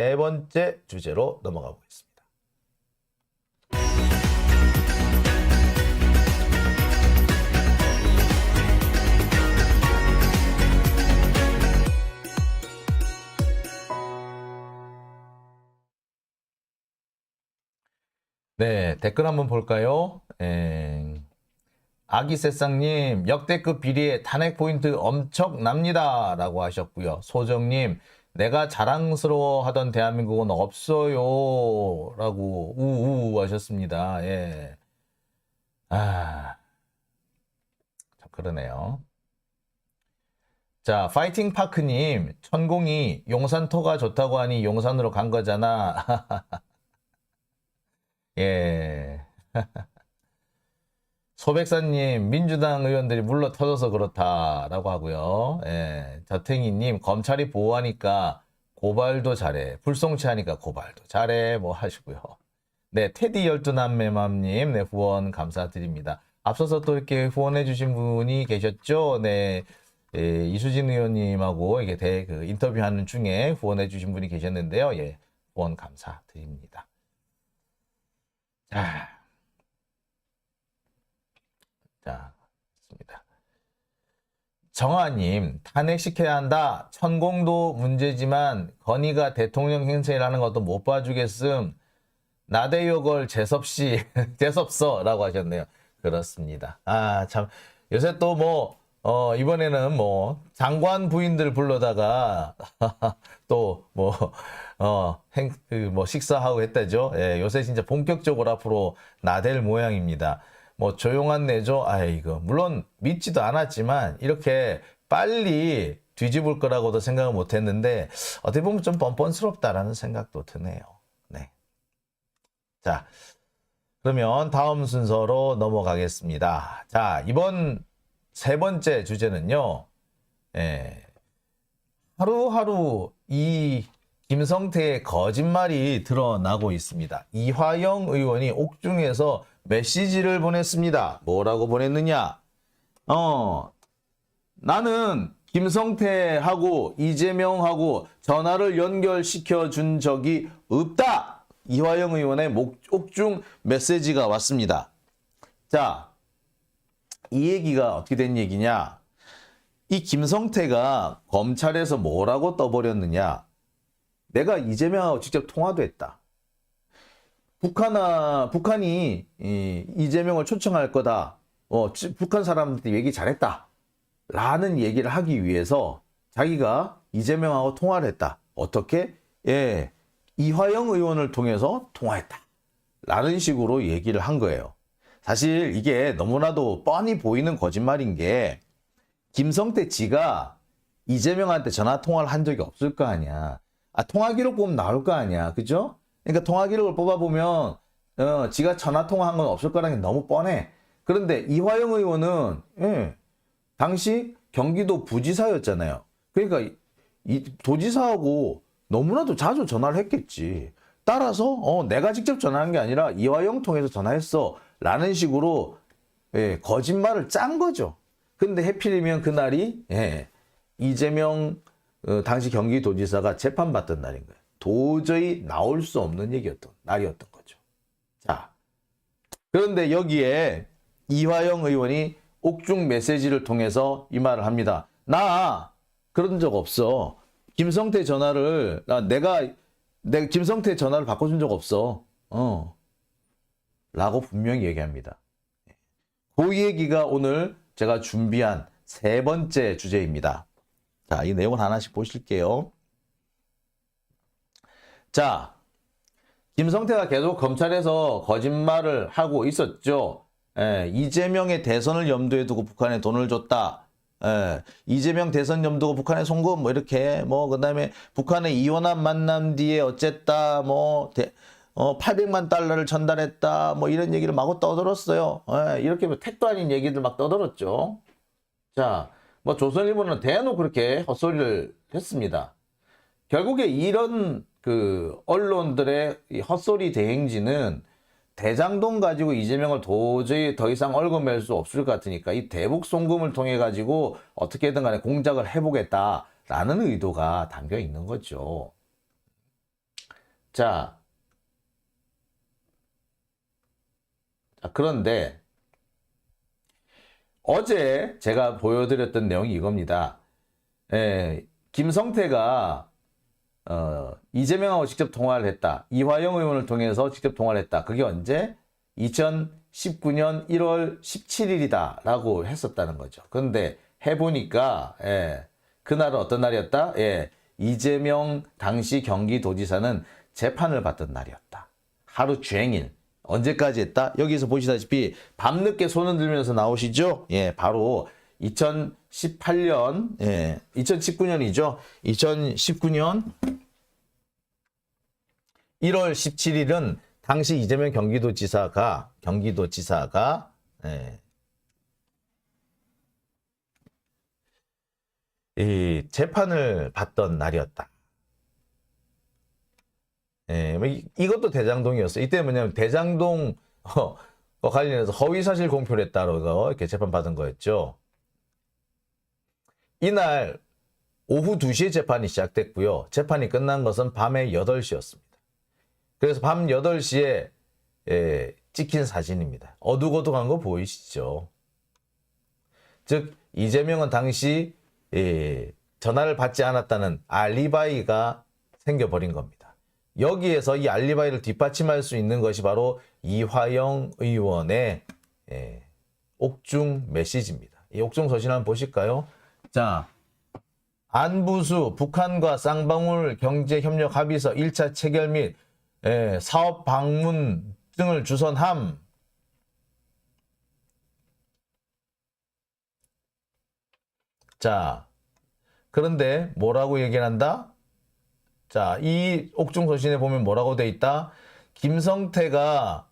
세 번째 주제로 넘어가 보겠습니다. 네, 댓글 한번 볼까요? 아기새싹님, 역대급 비리에 탄핵 포인트 엄청납니다. 라고 하셨고요. 소정님, 내가 자랑스러워 하던 대한민국은 없어요. 라고 우우 하셨습니다. 예. 참 그러네요. 자, 파이팅 파크님, 천공이 용산터가 좋다고 하니 용산으로 간 거잖아. 예. 소백사님, 민주당 의원들이 물러 터져서 그렇다라고 하고요. 예. 저탱이님, 검찰이 보호하니까 고발도 잘해. 불송치하니까 고발도 잘해. 뭐 하시고요. 네, 테디 12남매맘님, 네, 후원 감사드립니다. 앞서서 또 이렇게 후원해주신 분이 계셨죠? 네. 예, 이수진 의원님하고 이게 인터뷰하는 중에 후원해주신 분이 계셨는데요. 예, 후원 감사드립니다. 자, 좋습니다. 정아님, 탄핵시켜야 한다. 천공도 문제지만 건의가 대통령 행세라는 것도 못 봐주겠음. 나대요걸 재섭씨, 재섭서라고 하셨네요. 그렇습니다. 참, 요새 또 이번에는 장관 부인들 불러다가 또 식사하고 했다죠. 예, 요새 진짜 본격적으로 앞으로 나댈 모양입니다. 조용한 내조, 물론 믿지도 않았지만 이렇게 빨리 뒤집을 거라고도 생각을 못 했는데 어떻게 보면 좀 뻔뻔스럽다라는 생각도 드네요. 네. 자, 그러면 다음 순서로 넘어가겠습니다. 자, 이번 세 번째 주제는요. 하루하루 이 김성태의 거짓말이 드러나고 있습니다. 이화영 의원이 옥중에서 메시지를 보냈습니다. 뭐라고 보냈느냐? 나는 김성태하고 이재명하고 전화를 연결시켜 준 적이 없다. 이화영 의원의 옥중 메시지가 왔습니다. 자, 이 얘기가 어떻게 된 얘기냐? 이 김성태가 검찰에서 뭐라고 떠버렸느냐? 내가 이재명하고 직접 통화도 했다. 북한이 이재명을 초청할 거다. 북한 사람들한테 얘기 잘했다. 라는 얘기를 하기 위해서 자기가 이재명하고 통화를 했다. 어떻게? 예, 이화영 의원을 통해서 통화했다. 라는 식으로 얘기를 한 거예요. 사실 이게 너무나도 뻔히 보이는 거짓말인 게 김성태 지가 이재명한테 전화 통화를 한 적이 없을 거 아니야. 통화 기록 보면 나올 거 아니야. 그죠? 그러니까 통화 기록을 뽑아보면 지가 전화 통화한 건 없을 거라는 게 너무 뻔해. 그런데 이화영 의원은 당시 경기도 부지사였잖아요. 그러니까 이 도지사하고 너무나도 자주 전화를 했겠지. 따라서 내가 직접 전화한 게 아니라 이화영 통해서 전화했어. 라는 식으로 거짓말을 짠 거죠. 근데 해필이면 그날이 이재명 당시 경기도지사가 재판받던 날인 거예요. 도저히 나올 수 없는 얘기였던 날이었던 거죠. 자, 그런데 여기에 이화영 의원이 옥중 메시지를 통해서 이 말을 합니다. 나 그런 적 없어. 김성태 전화를 내가 김성태 전화를 바꿔준 적 없어. 라고 분명히 얘기합니다. 그 얘기가 오늘 제가 준비한 세 번째 주제입니다. 자, 이 내용을 하나씩 보실게요. 자, 김성태가 계속 검찰에서 거짓말을 하고 있었죠. 이재명의 대선을 염두에 두고 북한에 돈을 줬다. 이재명 대선 염두고 북한에 송금 이렇게 그 다음에 북한의 이원한 만남 뒤에 어쨌다 800만 달러를 전달했다 이런 얘기를 마구 떠들었어요. 이렇게 택도 아닌 얘기들 막 떠들었죠. 자, 조선일보는 대놓고 그렇게 헛소리를 했습니다. 결국에 이런 언론들의 이 헛소리 대행진은 대장동 가지고 이재명을 도저히 더 이상 얽어맬 수 없을 것 같으니까 이 대북 송금을 통해 가지고 어떻게든 간에 공작을 해보겠다라는 의도가 담겨 있는 거죠. 자, 그런데 어제 제가 보여드렸던 내용이 이겁니다. 김성태가 이재명하고 직접 통화를 했다. 이화영 의원을 통해서 직접 통화를 했다. 그게 언제? 2019년 1월 17일이다 라고 했었다는 거죠. 그런데 해보니까 그날은 어떤 날이었다? 이재명 당시 경기도지사는 재판을 받던 날이었다. 하루 주행일. 언제까지 했다? 여기서 보시다시피 밤늦게 손을 들면서 나오시죠? 바로 2018년, 2019년이죠. 2019년 1월 17일은 당시 이재명 경기도지사가 이 재판을 받던 날이었다. 이것도 대장동이었어요. 이때 뭐냐면 대장동 관련해서 허위사실 공표를 했다고 이렇게 재판받은 거였죠. 이날 오후 2시에 재판이 시작됐고요. 재판이 끝난 것은 밤에 8시였습니다. 그래서 밤 8시에 찍힌 사진입니다. 어둑어둑한 거 보이시죠? 즉 이재명은 당시 전화를 받지 않았다는 알리바이가 생겨버린 겁니다. 여기에서 이 알리바이를 뒷받침할 수 있는 것이 바로 이화영 의원의 옥중 메시지입니다. 이 옥중 서신 한번 보실까요? 자, 안부수 북한과 쌍방울 경제협력 합의서 1차 체결 및 사업 방문 등을 주선함. 자, 그런데 뭐라고 얘기를 한다? 자, 이 옥중서신에 보면 뭐라고 돼 있다? 김성태가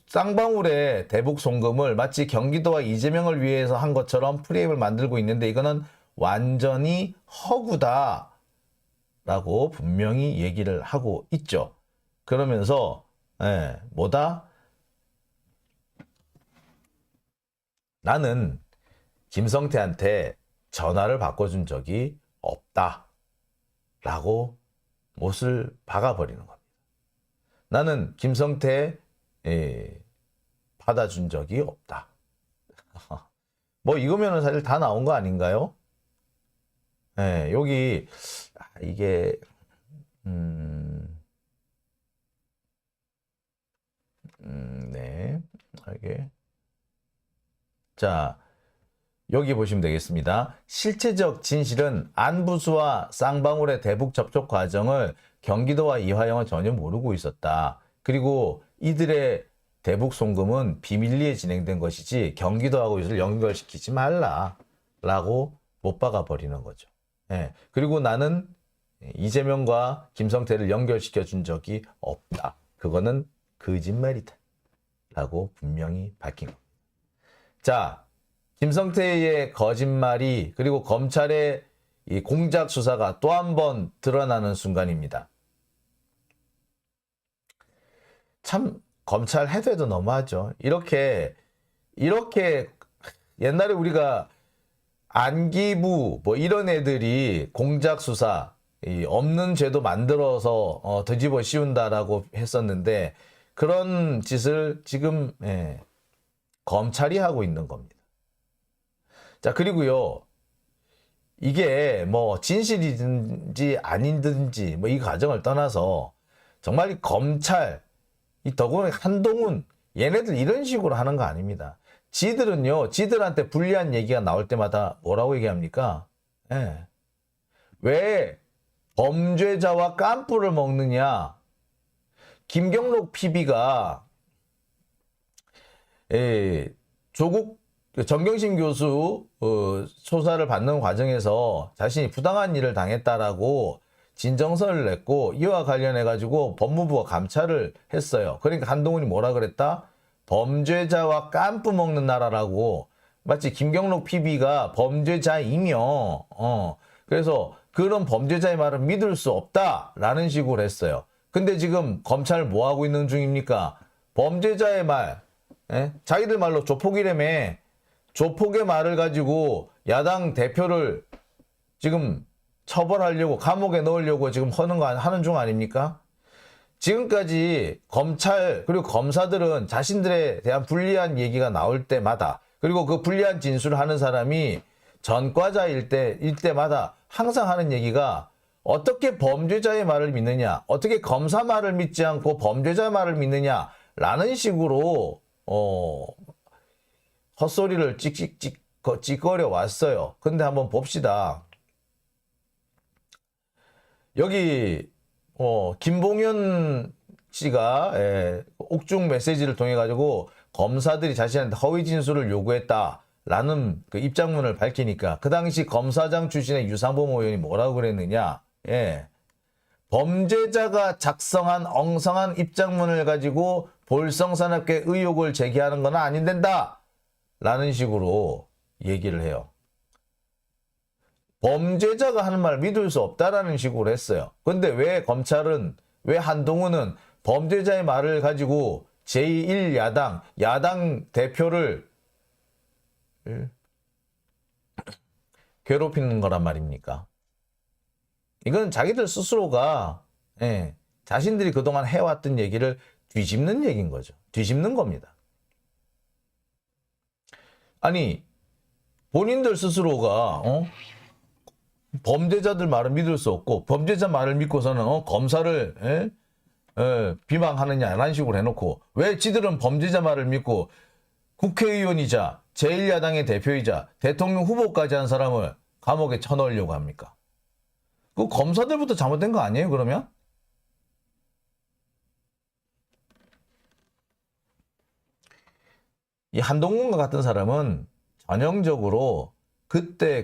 쌍방울의 대북 송금을 마치 경기도와 이재명을 위해서 한 것처럼 프레임을 만들고 있는데 이거는 완전히 허구다 라고 분명히 얘기를 하고 있죠. 그러면서 뭐다? 나는 김성태한테 전화를 바꿔준 적이 없다 라고 못을 박아버리는 겁니다. 나는 김성태 받아준 적이 없다. 뭐 이거면은 사실 다 나온 거 아닌가요? 여기 이게 네, 이게 자. 여기 보시면 되겠습니다. 실체적 진실은 안부수와 쌍방울의 대북 접촉 과정을 경기도와 이화영은 전혀 모르고 있었다. 그리고 이들의 대북 송금은 비밀리에 진행된 것이지 경기도하고 이것을 연결시키지 말라 라고 못 박아 버리는 거죠. 그리고 나는 이재명과 김성태를 연결시켜 준 적이 없다. 그거는 거짓말이다 라고 분명히 밝힌 겁니다. 자, 김성태의 거짓말이 그리고 검찰의 이 공작 수사가 또 한 번 드러나는 순간입니다. 참 검찰 해도 해도 너무하죠. 이렇게 옛날에 우리가 안기부 뭐 이런 애들이 공작 수사 없는 죄도 만들어서 뒤집어 씌운다라고 했었는데 그런 짓을 지금 검찰이 하고 있는 겁니다. 자, 그리고요, 이게 뭐 진실이든지 아니든지 뭐 이 과정을 떠나서 정말 이 검찰, 이 더구나 한동훈, 얘네들 이런 식으로 하는 거 아닙니다. 지들은요, 지들한테 불리한 얘기가 나올 때마다 뭐라고 얘기합니까? 왜 범죄자와 깐부를 먹느냐? 김경록 PB가 조국 정경심 교수 조사를 받는 과정에서 자신이 부당한 일을 당했다라고 진정서를 냈고 이와 관련해 가지고 법무부가 감찰을 했어요. 그러니까 한동훈이 뭐라 그랬다? 범죄자와 깐부 먹는 나라라고. 마치 김경록 PB가 범죄자이며 그래서 그런 범죄자의 말은 믿을 수 없다라는 식으로 했어요. 근데 지금 검찰 뭐 하고 있는 중입니까? 범죄자의 말, 자기들 말로 조폭이라며 조폭의 말을 가지고 야당 대표를 지금 처벌하려고 감옥에 넣으려고 지금 하는 중 아닙니까? 지금까지 검찰 그리고 검사들은 자신들에 대한 불리한 얘기가 나올 때마다 그리고 그 불리한 진술을 하는 사람이 전과자일 때마다 항상 하는 얘기가 어떻게 범죄자의 말을 믿느냐, 어떻게 검사 말을 믿지 않고 범죄자 말을 믿느냐라는 식으로 헛소리를 찌꺼려 왔어요. 근데 한번 봅시다. 여기 김봉현 씨가 옥중 메시지를 통해 가지고 검사들이 자신한테 허위 진술을 요구했다라는 그 입장문을 밝히니까 그 당시 검사장 출신의 유상범 의원이 뭐라고 그랬느냐? 범죄자가 작성한 엉성한 입장문을 가지고 볼성사납게 의혹을 제기하는 건 아닌된다 라는 식으로 얘기를 해요. 범죄자가 하는 말 믿을 수 없다라는 식으로 했어요. 근데 왜 한동훈은 범죄자의 말을 가지고 제1야당, 야당 대표를 괴롭히는 거란 말입니까? 이건 자기들 스스로가 자신들이 그동안 해왔던 얘기를 뒤집는 얘기인 거죠. 뒤집는 겁니다. 아니 본인들 스스로가 범죄자들 말을 믿을 수 없고 범죄자 말을 믿고서는 검사를 비방하느냐라는 식으로 해놓고 왜 지들은 범죄자 말을 믿고 국회의원이자 제1야당의 대표이자 대통령 후보까지 한 사람을 감옥에 쳐넣으려고 합니까? 그 검사들부터 잘못된 거 아니에요, 그러면? 이 한동훈과 같은 사람은 전형적으로 그때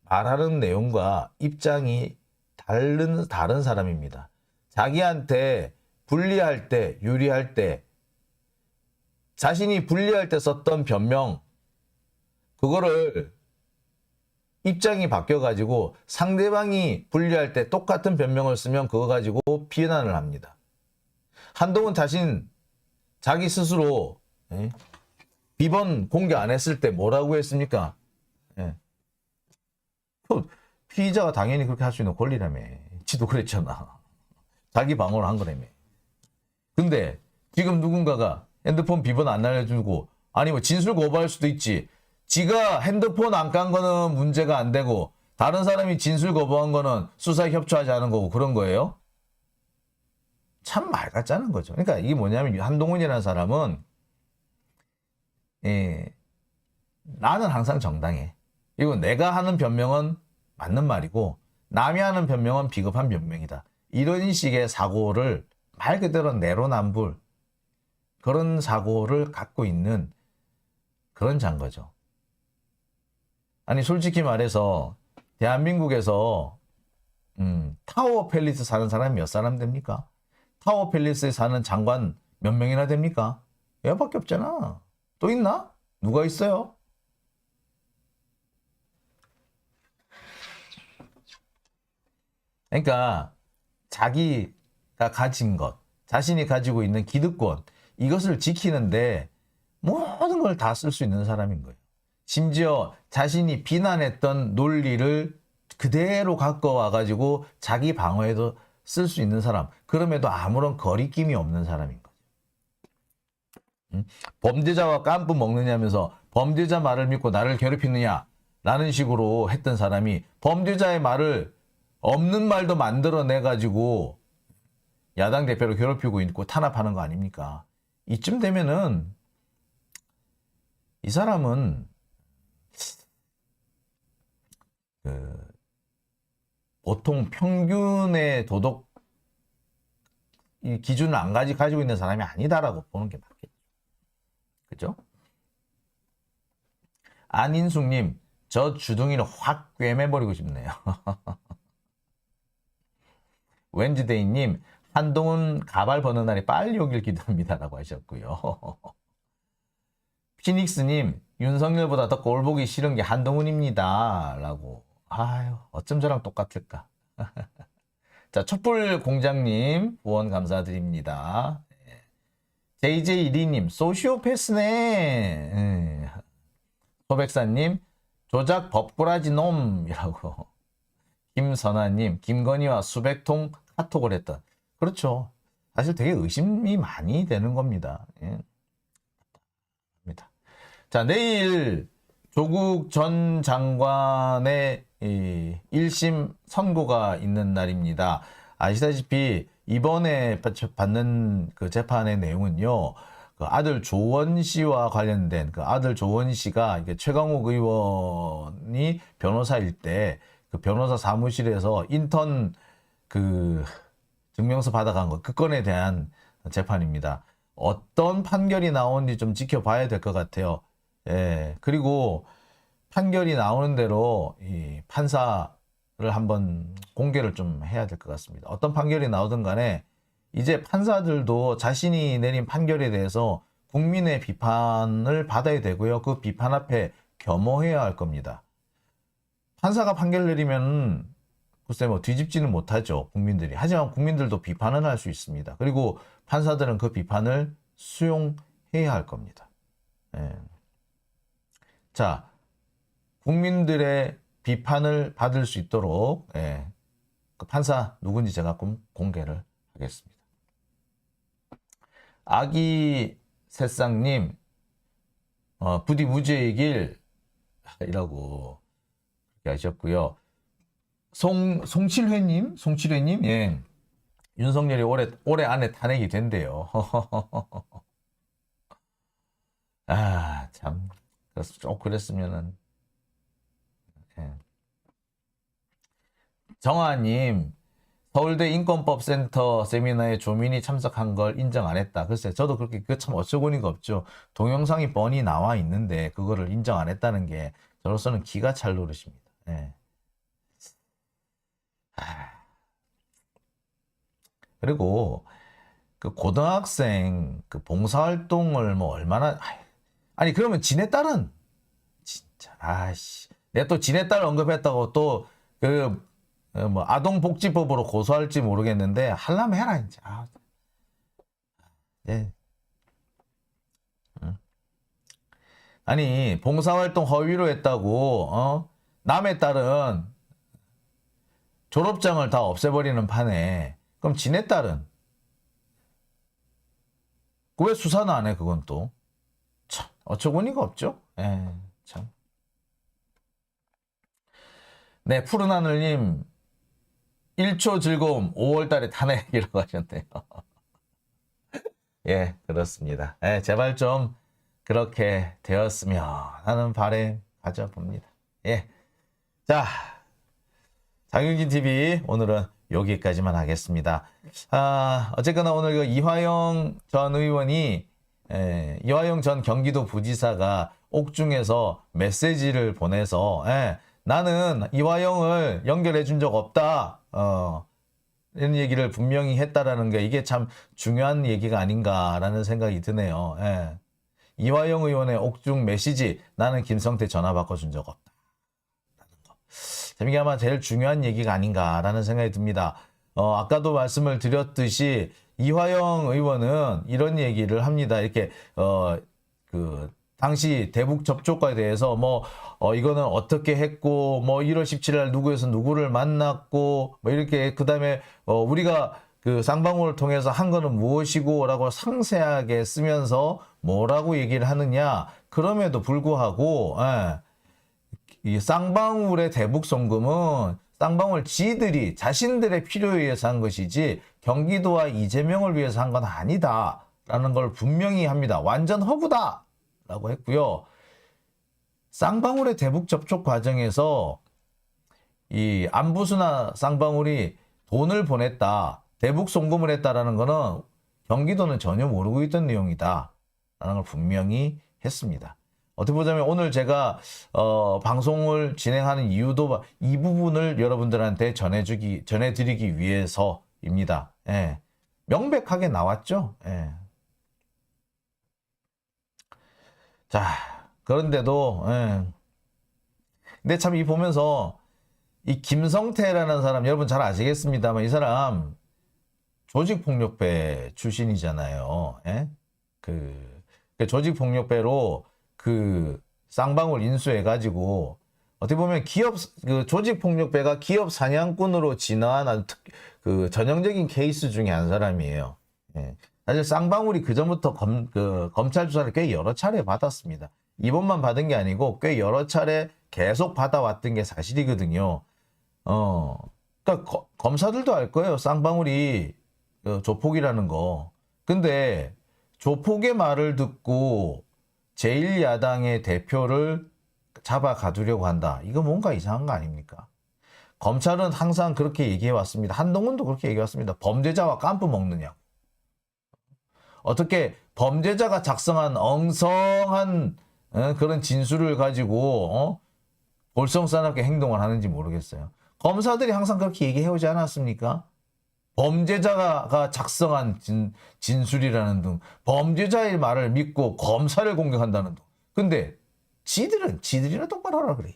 말하는 내용과 입장이 다른 사람입니다. 자기한테 불리할 때, 유리할 때, 자신이 불리할 때 썼던 변명, 그거를 입장이 바뀌어가지고 상대방이 불리할 때 똑같은 변명을 쓰면 그거 가지고 비난을 합니다. 한동훈 자기 스스로 비번 공개 안 했을 때 뭐라고 했습니까? 피의자가 당연히 그렇게 할 수 있는 권리라며. 지도 그랬잖아. 자기 방어를 한 거라며. 근데 지금 누군가가 핸드폰 비번 안 알려주고 아니 뭐 진술 거부할 수도 있지. 지가 핸드폰 안 깐 거는 문제가 안 되고 다른 사람이 진술 거부한 거는 수사에 협조하지 않은 거고 그런 거예요? 참 말 같자는 거죠. 그러니까 이게 뭐냐면 한동훈이라는 사람은 나는 항상 정당해. 이거 내가 하는 변명은 맞는 말이고 남이 하는 변명은 비겁한 변명이다. 이런 식의 사고를 말 그대로 내로남불 그런 사고를 갖고 있는 그런 자인 거죠. 아니 솔직히 말해서 대한민국에서 타워 팰리스 사는 사람이 몇 사람 됩니까? 타워 팰리스에 사는 장관 몇 명이나 됩니까? 얘밖에 없잖아. 또 있나? 누가 있어요? 그러니까 자기가 가진 것, 자신이 가지고 있는 기득권 이것을 지키는데 모든 걸 다 쓸 수 있는 사람인 거예요. 심지어 자신이 비난했던 논리를 그대로 갖고 와가지고 자기 방어에도 쓸 수 있는 사람. 그럼에도 아무런 거리낌이 없는 사람인 거죠. 범죄자와 깐부 먹느냐면서 범죄자 말을 믿고 나를 괴롭히느냐 라는 식으로 했던 사람이 범죄자의 말을 없는 말도 만들어내가지고 야당 대표를 괴롭히고 있고 탄압하는 거 아닙니까? 이쯤 되면은 이 사람은 보통 평균의 도덕 이 기준을 안 가지고 있는 사람이 아니다라고 보는 게 맞겠죠. 그죠? 안인숙님, 저 주둥이를 확 꿰매버리고 싶네요. 웬즈데이님, 한동훈 가발 버는 날이 빨리 오길 기도합니다라고 하셨고요. 피닉스님, 윤석열보다 더 꼴보기 싫은 게 한동훈입니다. 라고. 아유, 어쩜 저랑 똑같을까. 자, 촛불 공장님, 후원 감사드립니다. JJ122님, 소시오패스네. 소백사님, 조작 법꾸라지 놈이라고. 김선아님, 김건희와 수백 통 카톡을 했던. 그렇죠. 사실 되게 의심이 많이 되는 겁니다. 예. 자, 내일 조국 전 장관의 1심 선고가 있는 날입니다. 아시다시피 이번에 받는 그 재판의 내용은요, 그 아들 조원 씨와 관련된 그 아들 조원 씨가 최강욱 의원이 변호사일 때 그 변호사 사무실에서 인턴 그 증명서 받아간 것, 그 건에 대한 재판입니다. 어떤 판결이 나오는지 좀 지켜봐야 될 것 같아요. 예, 그리고 판결이 나오는 대로 이 판사를 한번 공개를 좀 해야 될 것 같습니다. 어떤 판결이 나오든 간에 이제 판사들도 자신이 내린 판결에 대해서 국민의 비판을 받아야 되고요. 그 비판 앞에 겸허해야 할 겁니다. 판사가 판결 내리면 글쎄 뭐 뒤집지는 못하죠, 국민들이. 하지만 국민들도 비판은 할 수 있습니다. 그리고 판사들은 그 비판을 수용해야 할 겁니다. 예. 자, 국민들의 비판을 받을 수 있도록 그 판사 누군지 제가 공개를 하겠습니다. 아기 새싹님, 부디 무죄이길 이라고 하셨고요. 송칠회님, 예. 윤석열이 올해 안에 탄핵이 된대요. 아, 참. 그래서 좀 그랬으면은. 예. 정아님, 서울대 인권법센터 세미나에 조민이 참석한 걸 인정 안 했다. 글쎄, 저도 그렇게, 그 참 어처구니가 없죠. 동영상이 뻔히 나와 있는데, 그거를 인정 안 했다는 게, 저로서는 기가 찰 노릇입니다. 예. 그리고 그 고등학생 그 봉사활동을 뭐 얼마나 아니 그러면 지네 딸은 진짜 아씨 내가 또 지네 딸 언급했다고 또 그 뭐 아동복지법으로 고소할지 모르겠는데 하려면 해라 이제. 네. 아니 봉사활동 허위로 했다고 남의 딸은 졸업장을 다 없애버리는 판에 그럼 지네 딸은 왜 수사는 안 해? 그건 또 참 어처구니가 없죠. 참. 네, 푸른 하늘님 1초 즐거움 5월달에 탄핵이라고 하셨네요. 예, 그렇습니다. 제발 좀 그렇게 되었으면 하는 바람 가져봅니다. 예, 자, 장윤진 TV 오늘은 여기까지만 하겠습니다. 어쨌거나 오늘 그 이화영 전 의원이 이화영 전 경기도 부지사가 옥중에서 메시지를 보내서 나는 이화영을 연결해 준 적 없다. 이런 얘기를 분명히 했다라는 게 이게 참 중요한 얘기가 아닌가라는 생각이 드네요. 이화영 의원의 옥중 메시지 나는 김성태 전화 바꿔준 적 없다. 이게 아마 제일 중요한 얘기가 아닌가라는 생각이 듭니다. 아까도 말씀을 드렸듯이 이화영 의원은 이런 얘기를 합니다. 이렇게 그 당시 대북 접촉과에 대해서 이거는 어떻게 했고 1월 17일 누구에서 누구를 만났고 이렇게 그다음에 우리가 그 쌍방울을 통해서 한 거는 무엇이고라고 상세하게 쓰면서 뭐라고 얘기를 하느냐. 그럼에도 불구하고 이 쌍방울의 대북 송금은 쌍방울 지들이 자신들의 필요에 의해서 한 것이지 경기도와 이재명을 위해서 한 건 아니다라는 걸 분명히 합니다. 완전 허구다 라고 했고요. 쌍방울의 대북 접촉 과정에서 이 안부수나 쌍방울이 돈을 보냈다, 대북 송금을 했다라는 거는 경기도는 전혀 모르고 있던 내용이다 라는 걸 분명히 했습니다. 어떻게 보자면 오늘 제가 방송을 진행하는 이유도 이 부분을 여러분들한테 전해드리기 위해서입니다. 명백하게 나왔죠. 자, 그런데도 근데 참 이 보면서 이 김성태라는 사람 여러분 잘 아시겠습니다만 이 사람 조직폭력배 출신이잖아요. 그 조직폭력배로 그 쌍방울 인수해가지고 어떻게 보면 기업 그 조직폭력배가 기업 사냥꾼으로 진화한 그 전형적인 케이스 중에 한 사람이에요. 예. 사실 쌍방울이 그 전부터 검찰 조사를 꽤 여러 차례 받았습니다. 이번만 받은 게 아니고 꽤 여러 차례 계속 받아왔던 게 사실이거든요. 그러니까 검사들도 알 거예요. 쌍방울이 조폭이라는 거. 근데 조폭의 말을 듣고 제1야당의 대표를 잡아 가두려고 한다. 이거 뭔가 이상한 거 아닙니까? 검찰은 항상 그렇게 얘기해 왔습니다. 한동훈도 그렇게 얘기해 왔습니다. 범죄자와 깐부 먹느냐고. 어떻게 범죄자가 작성한 엉성한 그런 진술을 가지고 볼썽사납게 행동을 하는지 모르겠어요. 검사들이 항상 그렇게 얘기해 오지 않았습니까? 범죄자가 작성한 진술이라는 등 범죄자의 말을 믿고 검사를 공격한다는 등. 근데 지들이나 똑바로 하라 그래.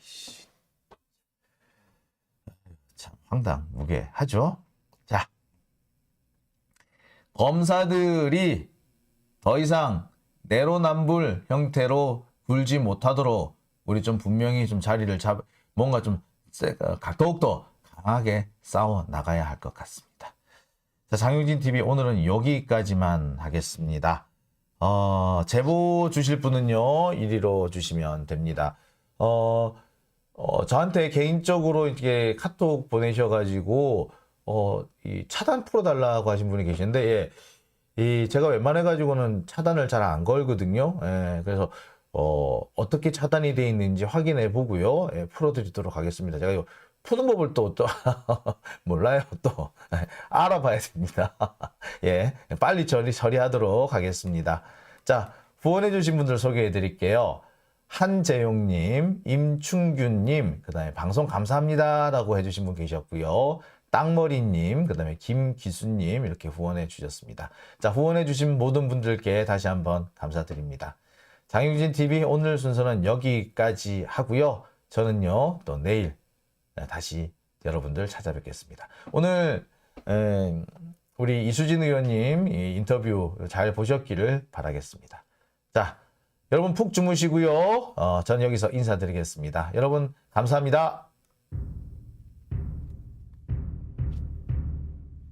참 황당무계하죠. 자, 검사들이 더 이상 내로남불 형태로 굴지 못하도록 우리 좀 분명히 좀 자리를 뭔가 좀 더욱더 강하게 싸워 나가야 할 것 같습니다. 자, 장용진 TV 오늘은 여기까지만 하겠습니다. 제보 주실 분은요, 이리로 주시면 됩니다. 저한테 개인적으로 이렇게 카톡 보내셔가지고, 이 차단 풀어달라고 하신 분이 계시는데, 예, 제가 웬만해가지고는 차단을 잘 안 걸거든요. 예, 그래서, 어떻게 차단이 되어 있는지 확인해 보고요. 예, 풀어드리도록 하겠습니다. 제가 이거 푸는 법을 또 몰라요. 또 알아봐야 됩니다. 예, 빨리 처리하도록 하겠습니다. 자, 후원해주신 분들 소개해 드릴게요. 한재용님, 임충균님, 그 다음에 방송 감사합니다라고 해주신 분 계셨고요. 땅머리님, 그 다음에 김기수님 이렇게 후원해 주셨습니다. 자, 후원해 주신 모든 분들께 다시 한번 감사드립니다. 장용진TV 오늘 순서는 여기까지 하고요. 저는요, 또 내일 다시 여러분들 찾아뵙겠습니다. 오늘 우리 이수진 의원님 인터뷰 잘 보셨기를 바라겠습니다. 자, 여러분 푹 주무시고요. 전 여기서 인사드리겠습니다. 여러분 감사합니다.